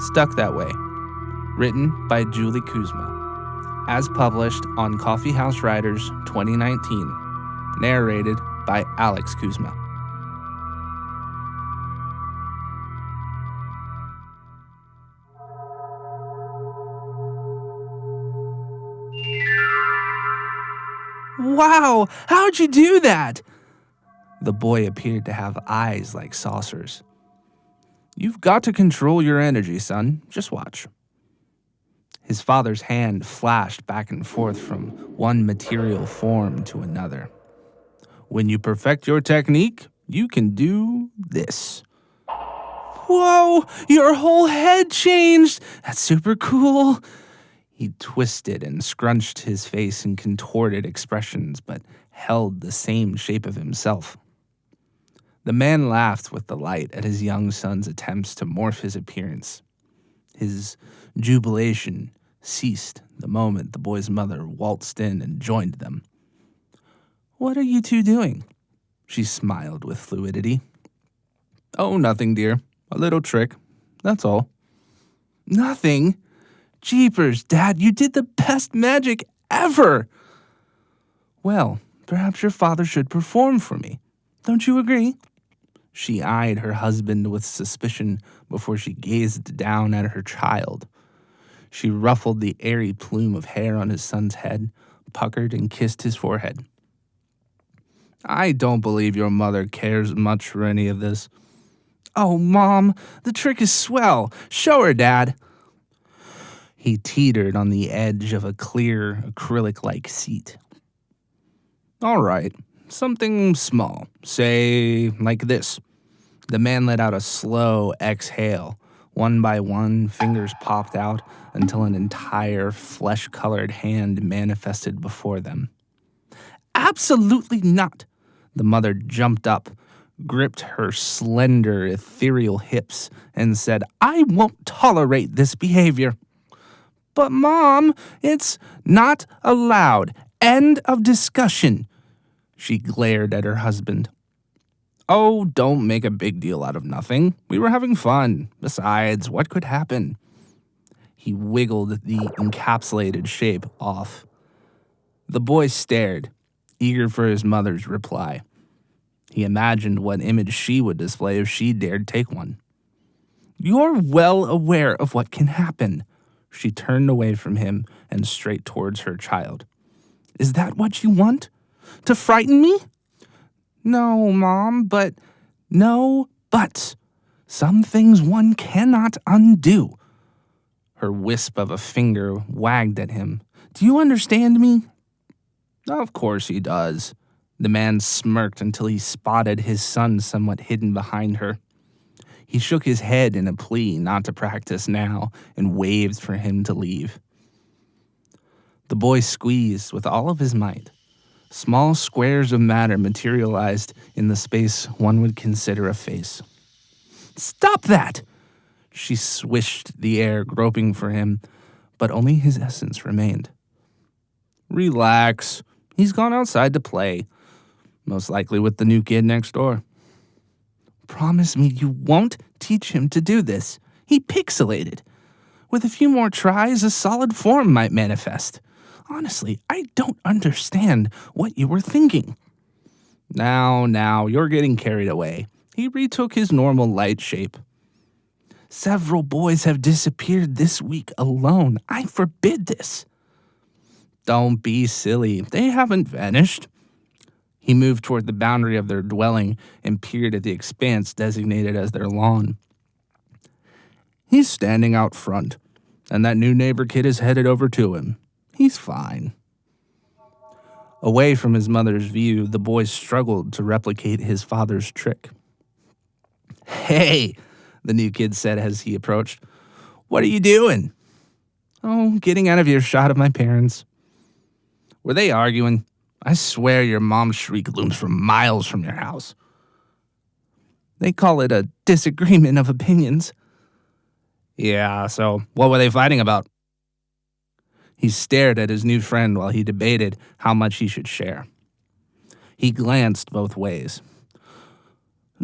Stuck That Way. Written by Julie Kusma. As published on Coffee House Writers 2019. Narrated by Alex Kusma. Wow, how'd you do that? The boy appeared to have eyes like saucers. You've got to control your energy, son. Just watch. His father's hand flashed back and forth from one material form to another. When you perfect your technique, you can do this. Whoa, your whole head changed. That's super cool. He twisted and scrunched his face in contorted expressions, but held the same shape of himself. The man laughed with delight at his young son's attempts to morph his appearance. His jubilation ceased the moment the boy's mother waltzed in and joined them. What are you two doing? She smiled with fluidity. Oh, nothing, dear. A little trick. That's all. Nothing? Jeepers, Dad, you did the best magic ever! Well, perhaps your father should perform for me. Don't you agree? She eyed her husband with suspicion before she gazed down at her child. She ruffled the airy plume of hair on his son's head, puckered and kissed his forehead. I don't believe your mother cares much for any of this. Oh, Mom, the trick is swell. Show her, Dad. He teetered on the edge of a clear, acrylic-like seat. All right, something small. Say, like this. The man let out a slow exhale. One by one, fingers popped out until an entire flesh-colored hand manifested before them. Absolutely not. The mother jumped up, gripped her slender, ethereal hips, and said, I won't tolerate this behavior. But, Mom, it's not allowed. End of discussion. She glared at her husband. Oh, don't make a big deal out of nothing. We were having fun. Besides, what could happen? He wiggled the encapsulated shape off. The boy stared, eager for his mother's reply. He imagined what image she would display if she dared take one. You're well aware of what can happen. She turned away from him and straight towards her child. Is that what you want? To frighten me? No, Mom, but... No, but... Some things one cannot undo. Her wisp of a finger wagged at him. Do you understand me? Of course he does. The man smirked until he spotted his son somewhat hidden behind her. He shook his head in a plea not to practice now and waved for him to leave. The boy squeezed with all of his might. Small squares of matter materialized in the space one would consider a face. Stop that! She swished the air, groping for him, but only his essence remained. Relax. He's gone outside to play, most likely with the new kid next door. Promise me you won't teach him to do this. He pixelated. With a few more tries, a solid form might manifest. Honestly, I don't understand what you were thinking. Now, you're getting carried away. He retook his normal light shape. Several boys have disappeared this week alone. I forbid this. Don't be silly. They haven't vanished. He moved toward the boundary of their dwelling and peered at the expanse designated as their lawn. He's standing out front, and that new neighbor kid is headed over to him. He's fine. Away from his mother's view, the boy struggled to replicate his father's trick. Hey, the new kid said as he approached. What are you doing? Oh, getting out of earshot of my parents. Were they arguing? I swear your mom's shriek looms from miles from your house. They call it a disagreement of opinions. Yeah, so what were they fighting about? He stared at his new friend while he debated how much he should share. He glanced both ways.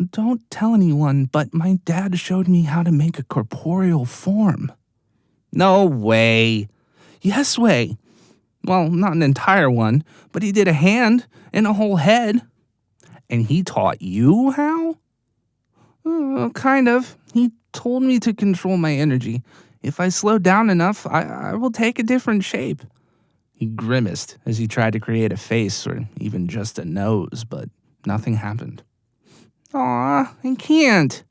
Don't tell anyone, but my dad showed me how to make a corporeal form. No way. Yes way. Well, not an entire one, but he did a hand and a whole head. And he taught you how? Kind of. He told me to control my energy. If I slow down enough, I will take a different shape. He grimaced as he tried to create a face or even just a nose, but nothing happened. Aw, I can't.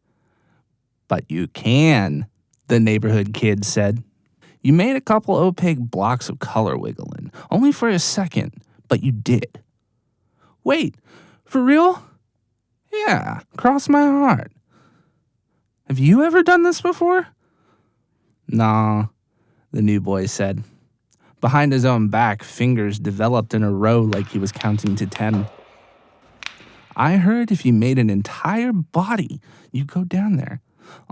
But you can, the neighborhood kid said. You made a couple opaque blocks of color wiggle in, only for a second, but you did. Wait, for real? Yeah, cross my heart. Have you ever done this before? Nah, the new boy said. Behind his own back, fingers developed in a row like he was counting to 10. I heard if you made an entire body, you go down there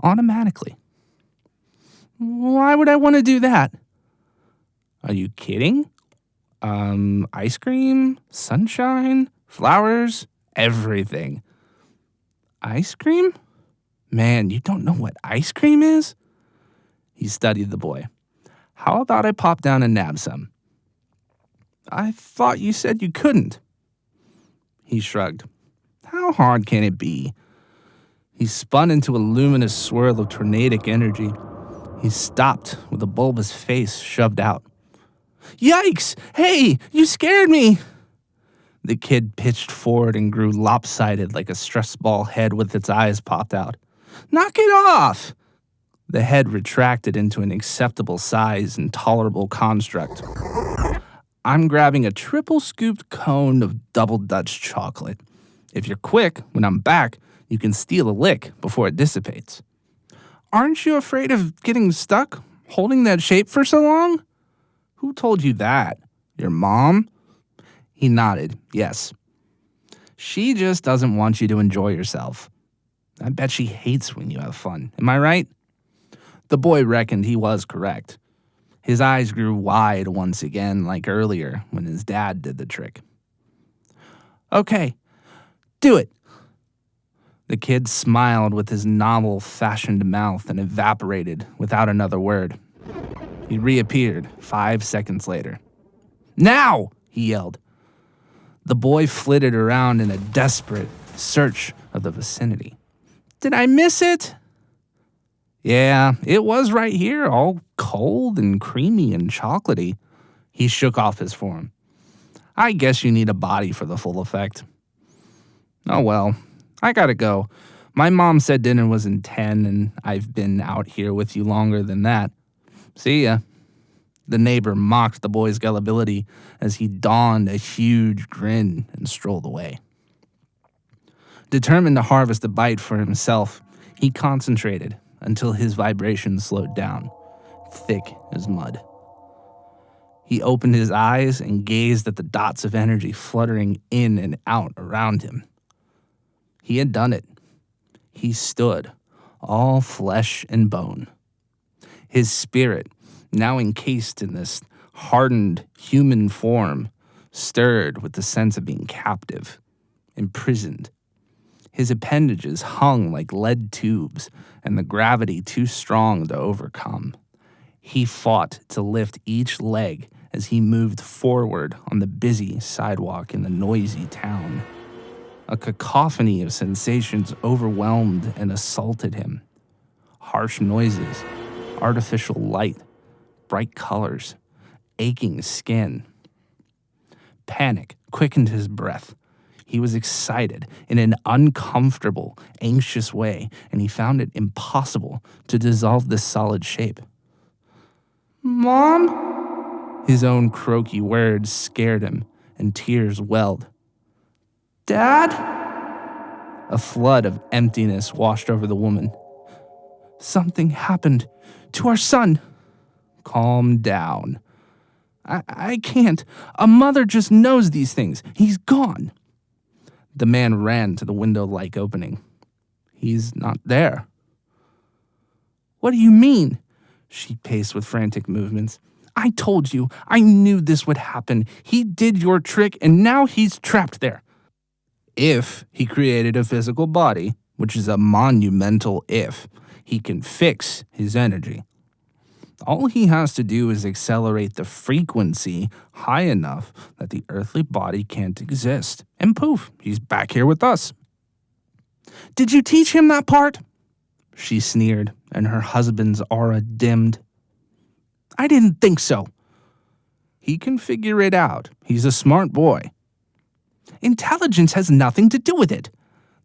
automatically. Why would I want to do that? Are you kidding? Ice cream, sunshine, flowers, everything. Ice cream? Man, you don't know what ice cream is? He studied the boy. How about I pop down and nab some? I thought you said you couldn't. He shrugged. How hard can it be? He spun into a luminous swirl of tornadic energy. He stopped with a bulbous face shoved out. Yikes! Hey, you scared me! The kid pitched forward and grew lopsided like a stress ball head with its eyes popped out. Knock it off! The head retracted into an acceptable size and tolerable construct. I'm grabbing a triple scooped cone of double Dutch chocolate. If you're quick, when I'm back, you can steal a lick before it dissipates. Aren't you afraid of getting stuck, holding that shape for so long? Who told you that? Your mom? He nodded, yes. She just doesn't want you to enjoy yourself. I bet she hates when you have fun. Am I right? The boy reckoned he was correct. His eyes grew wide once again, like earlier when his dad did the trick. Okay, do it. The kid smiled with his novel-fashioned mouth and evaporated without another word. He reappeared 5 seconds later. Now! He yelled. The boy flitted around in a desperate search of the vicinity. Did I miss it? Yeah, it was right here, all cold and creamy and chocolatey. He shook off his form. I guess you need a body for the full effect. Oh well, I gotta go. My mom said dinner was in 10, and I've been out here with you longer than that. See ya. The neighbor mocked the boy's gullibility as he donned a huge grin and strolled away. Determined to harvest a bite for himself, he concentrated until his vibrations slowed down, thick as mud. He opened his eyes and gazed at the dots of energy fluttering in and out around him. He had done it. He stood, all flesh and bone. His spirit, now encased in this hardened human form, stirred with the sense of being captive, imprisoned. His appendages hung like lead tubes, and the gravity too strong to overcome. He fought to lift each leg as he moved forward on the busy sidewalk in the noisy town. A cacophony of sensations overwhelmed and assaulted him. Harsh noises, artificial light, bright colors, aching skin. Panic quickened his breath. He was excited in an uncomfortable, anxious way, and he found it impossible to dissolve this solid shape. Mom? His own croaky words scared him, and tears welled. Dad? A flood of emptiness washed over the woman. Something happened to our son. Calm down. I can't. A mother just knows these things. He's gone. The man ran to the window-like opening. He's not there. What do you mean? She paced with frantic movements. I told you. I knew this would happen. He did your trick, and now he's trapped there. If he created a physical body, which is a monumental if. He can fix his energy. All he has to do is accelerate the frequency high enough that the earthly body can't exist. And poof, he's back here with us. Did you teach him that part? She sneered, and her husband's aura dimmed. I didn't think so. He can figure it out. He's a smart boy. Intelligence has nothing to do with it.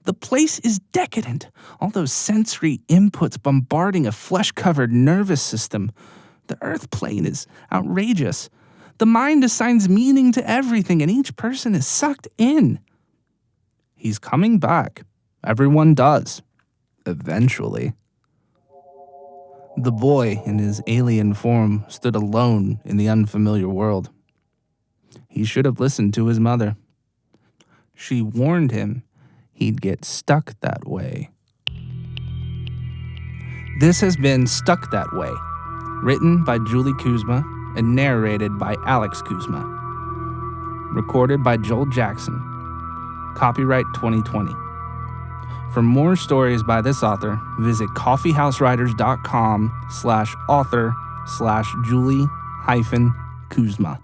The place is decadent. All those sensory inputs bombarding a flesh-covered nervous system. The earth plane is outrageous. The mind assigns meaning to everything, and each person is sucked in. He's coming back. Everyone does. Eventually. The boy, in his alien form, stood alone in the unfamiliar world. He should have listened to his mother. She warned him he'd get stuck that way. This has been Stuck That Way, written by Julie Kusma and narrated by Alex Kusma. Recorded by Joel Jackson. Copyright 2020. For more stories by this author, visit coffeehousewriters.com/author/Julie-Kusma.